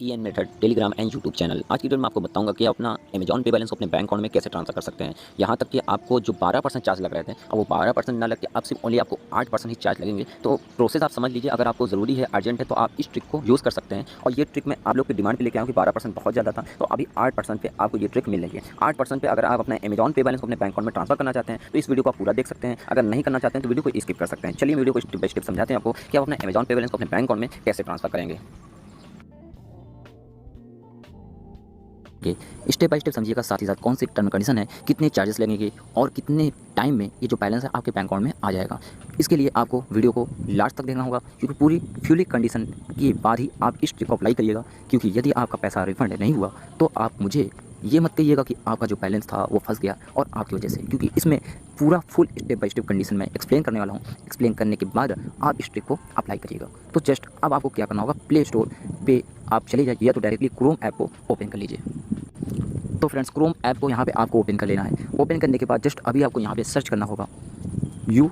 ईएन method Telegram and YouTube channel. आज की video में आपको बताऊंगा कि आप अपना अमेजॉन पे बैलेंस अपने बैंक अकाउंट में कैसे ट्रांसफर कर सकते हैं। यहाँ तक कि आपको जो 12% चार्ज लग रहे थे अब वो 12% ना लग के अब सिर्फ ओनली आपको 8% ही चार्ज लगेंगे। तो प्रोसेस आप समझ लीजिए। अगर आपको ज़रूरी है, अर्जेंट है, तो आप इस ट्रिक को यूज़ कर सकते हैं। और ये ट्रिक मैं आप लोग की डिमांड पे लेके आऊँ कि 12% बहुत ज़्यादा था, तो अभी 8% पे आपको ये ट्रिक मिल रही है। 8% पे अगर आप अपने अमेजॉन पे बैलेंस अपने बैंक अकाउंट में ट्रांसफर करना चाहते हैं तो इस वीडियो को आप पूरा देख सकते हैं। अगर नहीं करना चाहते हैं तो वीडियो को स्किप कर सकते हैं। चलिए वीडियो को स्टेप बाय स्टेप समझाते हैं आपको कि आप अपने अमेजॉन पे बैलेंस को अपने बैंक अकाउंट में कैसे ट्रांसफर करेंगे। स्टेप बाय स्टेप समझिएगा, साथ ही साथ कौन सी टर्म कंडीशन है, कितने चार्जेस लगेंगे और कितने टाइम में ये जो बैलेंस है आपके बैंक अकाउंट में आ जाएगा। इसके लिए आपको वीडियो को लास्ट तक देखना होगा, क्योंकि पूरी फ्यूली कंडीशन के बाद ही आप इस ट्रिक को अप्लाई करिएगा। क्योंकि यदि आपका पैसा रिफंड नहीं हुआ तो आप मुझे ये मत कहिएगा कि आपका जो बैलेंस था वो फंस गया और आपकी वजह से, क्योंकि इसमें पूरा full step by step condition में एक्सप्लेन करने वाला हूँ। एक्सप्लेन करने के बाद आप इस ट्रिक को अप्लाई करिएगा। तो जस्ट अब आपको क्या करना होगा, प्ले स्टोर पे आप चले जाइए या तो डायरेक्टली क्रोम ऐप को ओपन कर लीजिए। तो फ्रेंड्स, क्रोम ऐप को यहाँ पे आपको ओपन कर लेना है। ओपन करने के बाद जस्ट अभी आपको यहाँ पे सर्च करना होगा यू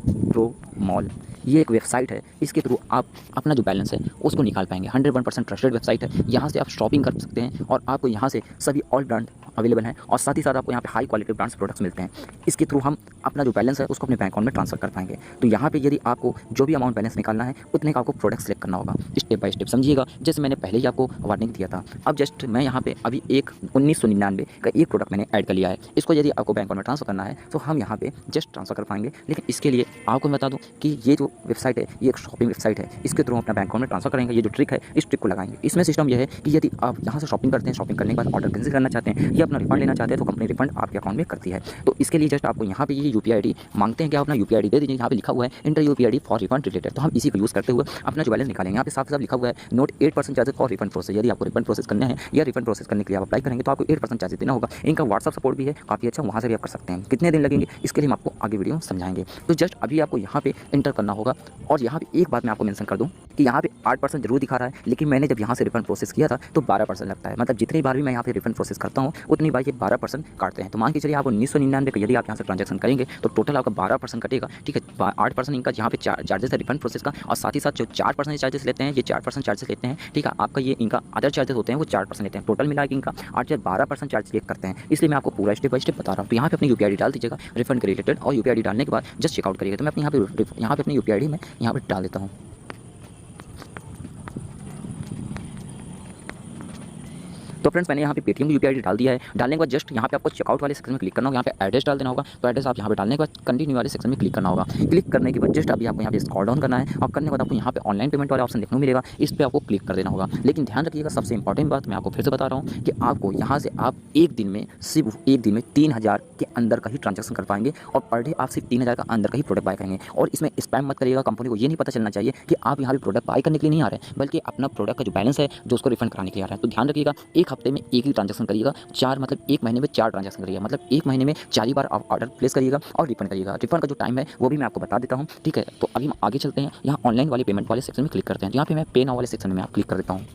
प्रो मॉल। ये एक वेबसाइट है, इसके थ्रू आप अपना जो बैलेंस है उसको निकाल पाएंगे। 101% ट्रस्टेड वेबसाइट है। यहाँ से आप शॉपिंग कर सकते हैं और आपको यहाँ से सभी ऑल ब्रांड अवेलेबल हैं और साथ ही साथ आपको यहाँ पे हाई क्वालिटी ब्रांड्स प्रोडक्ट्स मिलते हैं। इसके थ्रू हम अपना जो बैलेंस है उसको अपने बैंक अकाउंट में ट्रांसफर कर पाएंगे। तो यहाँ पे यदि आपको जो भी अमाउंट बैलेंस निकालना है उतने का आपको प्रोडक्ट सेलेक्ट करना होगा। स्टेप बाय स्टेप समझिएगा, जैसे मैंने पहले ही आपको वार्निंग दिया था। अब जस्ट मैं यहाँ पे अभी एक 1999 का एक प्रोडक्ट मैंने ऐड कर लिया है। इसको यदि आपको बैंक अकाउंट में ट्रांसफर करना है तो हम यहाँ पे जस्ट ट्रांसफर कर पाएंगे। लेकिन इसके लिए आपको मैं बता दूँ कि ये जो वेबसाइट है ये एक शॉपिंग वेबसाइट है। इसके थ्रू अपना बैंक अकाउंट में ट्रांसफर करेंगे। ये जो ट्रिक है इस ट्रिक को लगाएंगे। इसमें सिस्टम यह है कि यदि आप यहाँ से शॉपिंग करते हैं, शॉपिंग करने के बाद ऑर्डर कैंसिल करना चाहते हैं या अपना रिफंड लेना चाहते हैं तो कंपनी रिफंड आपके अकाउंट में करती है। तो इसके लिए जस्ट आपको यहाँ पे ये यूपीआई आईडी मांगते हैं कि आप अपना यूपीआई आईडी दे दीजिए। यहाँ पे लिखा हुआ है inter UPI ID for refund related. तो हम इसी को यूज़ करते हुए अपना जो बैलेंस निकालेंगे। यहाँ पे साफ साफ लिखा हुआ है note 8% charges for refund process. यदि आपको रिफंड प्रोसेस करना है या रिफंड प्रोसेस करने के लिए आप अप्लाई करेंगे तो आपको 8% चार्जेस देना होगा। इनका व्हाट्सअप सपोर्ट भी है काफ़ी अच्छा, वहाँ से भी आप कर सकते हैं। कितने दिन लगेंगे इसके लिए हम आपको आगे वीडियो समझाएंगे। तो जस्ट अभी आपको यहाँ पे इंटर करना होगा। और यहाँ पे एक बात मैं आपको मेंशन कर दूँ कि यहाँ पे 8% जरूर दिखा रहा है, लेकिन मैंने जब यहाँ से रिफंड प्रोसेस किया था तो 12% लगता है। मतलब जितनी बार भी मैं यहाँ पे रिफंड प्रोसेस करता हूँ उतनी बार ये 12% काटते हैं। तो मान के चलिए आप 1999 का यदि आप यहाँ से ट्रांजैक्शन करेंगे तो टोटल आपका 12% कटेगा। ठीक है, 8% इनका यहाँ पे चार्जेस है रिफंड प्रोसेस का, और साथ ही साथ जो 4% चार्जेस लेते हैं, ये 4% चार्जेस लेते हैं। ठीक है, आपका ये इनका अदर चार्जेस होते हैं वो 4% लेते हैं। टोटल मिला के इनका 8 या 12% चार्ज चेक करते हैं। इसलिए मैं आपको पूरा स्टेप बाय स्टेप बता रहा हूँ। तो यहाँ पे अपनी यूपीआई डाल दीजिएगा रिफंड के रिलेटेड, और यूपीआई डालने के बाद जस्ट चेकआउट करिएगा। तो मैं अपने यहाँ पे अपनी यूपीआई मैं यहाँ पे डाल देता हूँ। तो फ्रेंड्स, मैंने यहाँ पे पेटीएम की यूपीआई डाल दिया है। डालने के बाद जस्ट यहाँ पे आपको चेकआउट वाले सेक्शन में क्लिक करना होगा। यहाँ पे एड्रेस डाल देना होगा। तो एड्रेस आप यहाँ पे डालने के बाद कंटिन्यू वाले सेक्शन में क्लिक करना होगा। क्लिक करने के बाद जस्ट अभी आपको यहाँ पे स्क्रॉल डाउन करना है और करने के बाद आपको यहाँ पे ऑनलाइन पेमेंट वाला ऑप्शन देखने को मिलेगा। इस पर आपको क्लिक कर देना होगा। लेकिन ध्यान रखिएगा, सबसे इंपॉर्टेंट बात मैं आपको फिर से बता रहा हूँ कि आपको यहाँ से आप एक दिन में सिर्फ 3000 के अंदर का ही ट्रांजेक्शन कर पाएंगे और पर डे आप सिर्फ 3000 का अंदर का ही प्रोडक्ट बाय करेंगे। और इसमें स्पैम मत करिएगा। कंपनी को ये नहीं पता चलना चाहिए कि आप यहाँ पे प्रोडक्ट बाय करने के लिए नहीं आ रहे हैं, बल्कि अपना प्रोडक्ट का जो बैलेंस है जो उसको रिफंड कराने के लिए आ रहा है। तो ध्यान रखिएगा, एक हफ्ते में एक ही ट्रांजेक्शन करिएगा। एक महीने में 4 ट्रांजेक्शन करिएगा। मतलब एक महीने में 4 ही बार आप ऑर्डर प्लेस करिएगा और रिफंड करिएगा। रिफंड का जो टाइम है वो भी मैं आपको बता देता हूँ। ठीक है, तो अभी हम आगे चलते हैं। यहाँ ऑनलाइन वाले पेमेंट वाले सेक्शन में क्लिक करते हैं। यहाँ पे मैं पे नाउ वाले सेक्शन में आप क्लिक कर देता हूँ।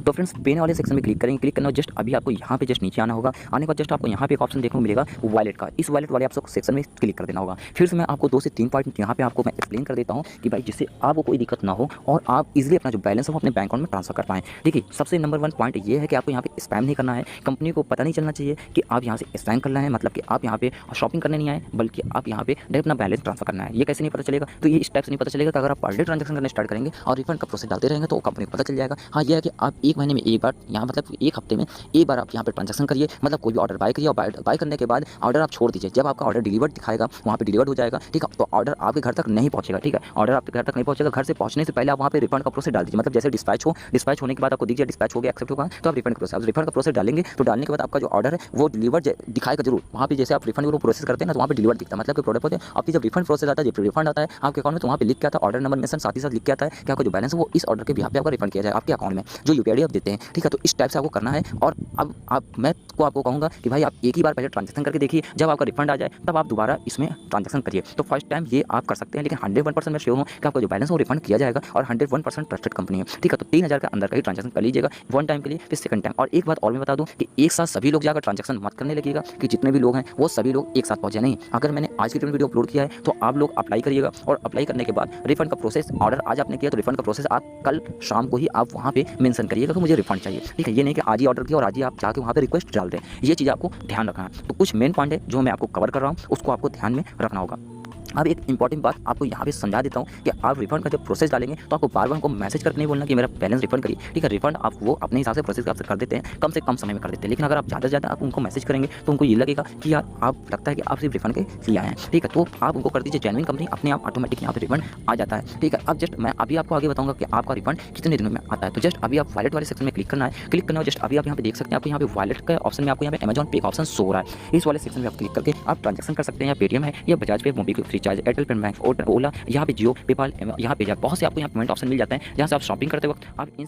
तो फ्रेंड्स, पेन वाले सेक्शन में क्लिक करेंगे। क्लिक करना जस्ट अभी आपको यहाँ पे जस्ट नीचे आना होगा। आने के बाद जस्ट आपको यहाँ पे एक ऑप्शन देखने को मिलेगा वॉलेट का। इस वॉलेट वाले आप सेक्शन में क्लिक कर देना होगा। फिर से मैं आपको 2 से 3 पॉइंट यहाँ पे आपको मैं एक्सप्लेन कर देता हूँ कि भाई जिससे आपको कोई दिक्कत ना हो और आप इजीली अपना जो बैलेंस है वो अपने बैंक अकाउंट में ट्रांसफर कर पाएँ। देखिए, सबसे नंबर 1 पॉइंट ये है कि आपको यहाँ पे स्पैम नहीं करना है। कंपनी को पता नहीं चलना चाहिए कि आप यहाँ से स्पैम करना है, मतलब कि आप यहाँ पे शॉपिंग करने नहीं आए, बल्कि आप यहाँ पे डायरेक्ट अपना बैलेंस ट्रांसफर करना है। ये कैसे नहीं पता चलेगा? तो ये स्टेप्स नहीं पता चलेगा कि अगर आप पर डे ट्रांजेक्शन करना स्टार्ट करेंगे और रिफंड का प्रोसेस डालते रहेंगे तो कंपनी को पता चल जाएगा। हाँ, ये है कि आप एक महीने में एक बार यहाँ मतलब एक हफ्ते में एक बार आप यहाँ पे ट्रांजैक्शन करिए। मतलब कोई भी ऑर्डर बाय करिए और बाय करने के बाद ऑर्डर आप छोड़ दीजिए। जब आपका ऑर्डर डिलीवर्ड दिखाएगा वहाँ पे डिलीवर्ड हो जाएगा। ठीक है, तो ऑर्डर आपके घर तक नहीं पहुँचेगा। ठीक है, ऑर्डर आपके घर तक नहीं पहुँचेगा। घर से पहुँचने से पहले आप वहाँ पे रिफंड का प्रोसेस डाल दीजिए। मतलब जैसे डिस्पैच होने के बाद आपको दीजिए डिस्पैच हो गया, एक्सेप्ट होगा, तो आप रिफंड का प्रोसेस डालेंगे। तो डालने के बाद आपका जो ऑर्डर है वो डिलीवर्ड दिखाएगा जरूर। वहाँ पे जैसे आप रिफंड को प्रोसेस करते हैं ना तो वहाँ पे डिलीवर्ड दिखता है, मतलब कि प्रोडक्ट होते हैं। आपकी जब रिफंड प्रोसेस आता है, जब रिफंड आता है आपके अकाउंट में, तो वहाँ पे लिख के आता है ऑर्डर नंबर मेंशन, साथ ही साथ लिख के आता है कि आपका जो बैलेंस है वो इस ऑर्डर के बिहाफ पे आपका रिफंड किया जाए आपके अकाउंट में। जो यूपीआई स्टेप देते हैं, ठीक है। तो इस टाइप से आपको करना है। और अब मैं आपको कहूँगा कि भाई आप एक ही बार पहले ट्रांजैक्शन करके देखिए, जब आपका रिफंड आ जाए तब आप दोबारा इसमें ट्रांजैक्शन करिए। तो फर्स्ट टाइम ये आप कर सकते हैं, लेकिन 101% मैं श्योर हूँ कि आपका जो बैलेंस है वो रिफंड किया जाएगा और 101% ट्रस्टेड कंपनी है, ठीक है। तो 3000 के अंदर का ही ट्रांजैक्शन कर लीजिएगा वन टाइम के लिए, फिर सेकंड टाइम। और एक बात और मैं बता दूं कि एक साथ सभी लोग जाकर ट्रांजैक्शन मत करने लगिएगा कि जितने भी लोग हैं वो सभी लोग एक साथ पहुंचे नहीं। अगर मैंने आज की वीडियो अपलोड किया है तो आप लोग अप्लाई करिएगा, और अप्लाई करने के बाद रिफंड का प्रोसेस, ऑर्डर आज आपने किया तो रिफंड का प्रोसेस आप कल शाम को ही आप वहाँ पे मेंशन करिएगा कि मुझे रिफंड चाहिए, ठीक है। ये नहीं कि आज ही ऑर्डर किया और आज ही आप जाके वहाँ पे रिक्वेस्ट डाल दें। ये चीज़ आपको ध्यान रखना है। तो कुछ मेन पॉइंट है जो मैं आपको कवर कर रहा हूँ, उसको आपको ध्यान में रखना होगा। अब एक इंपॉर्टेंट बात आपको यहाँ पे समझा देता हूँ कि आप रिफंड का जब प्रोसेस डालेंगे तो आपको बार बार उनको मैसेज करके नहीं बोलना कि मेरा बैलेंस रिफंड करिए, ठीक है। रिफंड आप वो अपने हिसाब से प्रोसेस कर देते हैं, कम से कम समय में कर देते हैं। लेकिन अगर आप ज़्यादा से ज़्यादा आप उनको मैसेज करेंगे तो उनको ये लगेगा कि यार आप लगता है कि आप सिर्फ रिफंड के लिए आए हैं, ठीक है। तो आप उनको कर दीजिए जेन्युइन कंपनी, अपने आप ऑटोमेटिक यहाँ पे रिफंड आ जाता है, ठीक है। अब जस्ट मैं अभी आपको आगे बताऊँगा कि आपका रिफंड कितने दिनों में आता है। तो जस्ट अभी आप वॉलेट वाले सेक्शन में क्लिक करना है। जस्ट अभी आप यहाँ पे देख सकते हैं, आपको यहाँ पे वॉलेट का ऑप्शन में आपको यहाँ पे अमेजॉन पे का ऑप्शन शो हो रहा है। इस वाले सेक्शन में आप क्लिक करके आप ट्रांजैक्शन कर सकते हैं, या पेटीएम है या Bajaj pay, MobiKwik, FreeCharge, Airtel payment bank, Ola, यहाँ पे जियो, पेपाल, यहाँ पे बहुत से आपको यहाँ पेमेंट ऑप्शन मिल जाता है, जहाँ से आप शॉपिंग करते वक्त आप